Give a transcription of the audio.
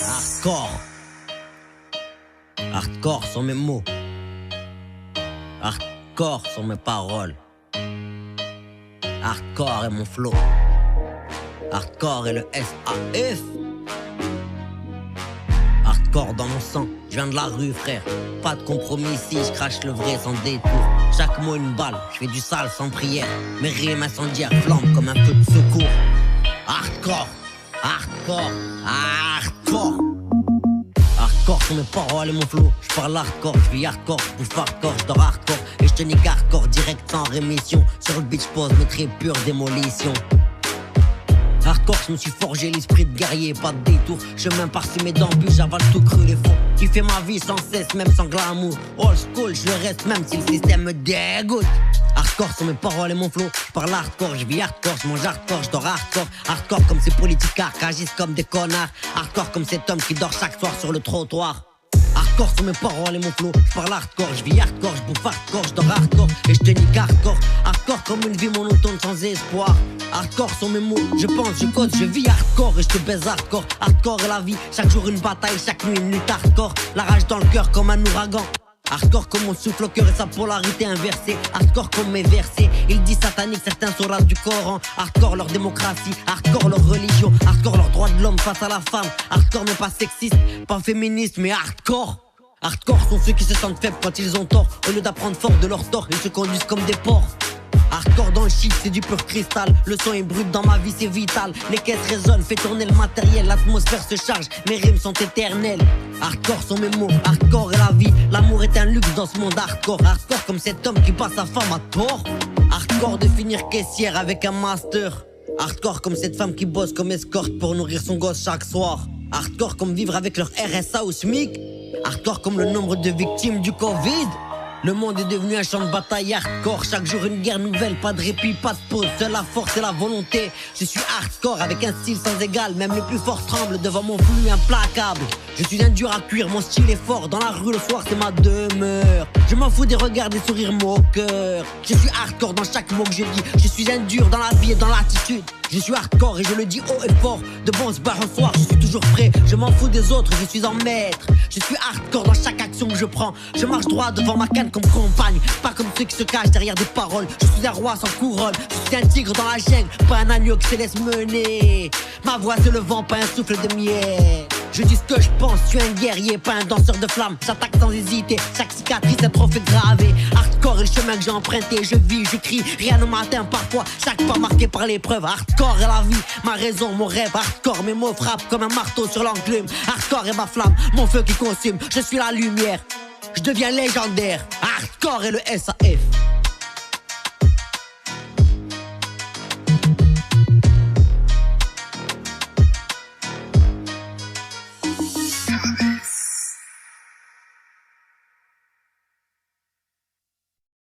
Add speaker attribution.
Speaker 1: Hardcore. Hardcore sont mes mots. Hardcore sont mes paroles. Hardcore est mon flow. Hardcore est le SAF. Hardcore dans mon sang, je viens de la rue frère. Pas de compromis ici, je crache le vrai sans détour. Chaque mot une balle, je fais du sale sans prière. Mes rimes incendiaires flambent comme un feu de secours. Hardcore, hardcore, hardcore. Hardcore sont mes paroles et mon flow. Je parle hardcore, je vis hardcore, je bouffe hardcore, je dors hardcore. Et je te nique hardcore direct sans rémission. Sur le beach pose, mes traits pure démolition. Hardcore, je me suis forgé l'esprit de guerrier, pas de détour. Chemin parsemé d'embûches, j'avale tout cru les faux. Qui fait ma vie sans cesse, même sans glamour. Old school, je le reste même si le système me dégoûte. Hardcore sont mes paroles et mon flow. Je parle hardcore, je vis hardcore, je mange hardcore, je dors hardcore. Hardcore comme ces politiques qui agissent comme des connards. Hardcore comme cet homme qui dort chaque soir sur le trottoir. Hardcore sont mes paroles et mon flow. Je parle hardcore, je vis hardcore, je bouffe hardcore, je dors hardcore et je te nique hardcore. Hardcore comme une vie monotone sans espoir. Hardcore sont mes mots, je pense, je cause, je vis hardcore et je te baise hardcore. Hardcore est la vie, chaque jour une bataille, chaque nuit une lutte hardcore. La rage dans le cœur comme un ouragan. Hardcore comme mon souffle au cœur et sa polarité inversée. Hardcore comme mes versets, ils disent sataniques, certains sont là du Coran. Hardcore leur démocratie, hardcore leur religion. Hardcore leur droit de l'homme face à la femme. Hardcore mais pas sexiste, pas féministe mais hardcore. Hardcore sont ceux qui se sentent faibles quand ils ont tort. Au lieu d'apprendre fort de leur tort, ils se conduisent comme des porcs. Hardcore dans le shit, c'est du pur cristal. Le son est brut, dans ma vie c'est vital. Les caisses résonnent, fait tourner le matériel. L'atmosphère se charge, mes rimes sont éternelles. Hardcore sont mes mots, hardcore est la vie. L'amour est un luxe dans ce monde hardcore. Hardcore comme cet homme qui passe sa femme à tort. Hardcore de finir caissière avec un master. Hardcore comme cette femme qui bosse comme escorte pour nourrir son gosse chaque soir. Hardcore comme vivre avec leur RSA au SMIC. Hardcore comme le nombre de victimes du Covid. Le monde est devenu un champ de bataille hardcore. Chaque jour une guerre nouvelle, pas de répit, pas de pause. Seule la force et la volonté. Je suis hardcore avec un style sans égal. Même les plus forts tremblent devant mon flux implacable. Je suis un dur à cuire, mon style est fort. Dans la rue le soir c'est ma demeure. Je m'en fous des regards, des sourires moqueurs. Je suis hardcore dans chaque mot que je dis. Je suis un dur dans la vie et dans l'attitude. Je suis hardcore et je le dis haut et fort. De bon se barre en soir, je suis toujours prêt. Je m'en fous des autres, je suis un maître. Je suis hardcore dans chaque action que je prends. Je marche droit devant ma canne comme compagne. Pas comme ceux qui se cachent derrière des paroles. Je suis un roi sans couronne. Je suis un tigre dans la jungle, pas un agneau qui se laisse mener. Ma voix c'est le vent, pas un souffle de miel. Je dis ce que je pense, je suis un guerrier, pas un danseur de flammes. J'attaque sans hésiter, chaque cicatrice est trop fait gravé. Hardcore est le chemin que j'ai emprunté, je vis, je crie, rien ne m'atteint parfois. Chaque pas marqué par l'épreuve, hardcore est la vie, ma raison, mon rêve. Hardcore, mes mots frappent comme un marteau sur l'enclume. Hardcore est ma flamme, mon feu qui consume, je suis la lumière. Je deviens légendaire, hardcore est le SAF.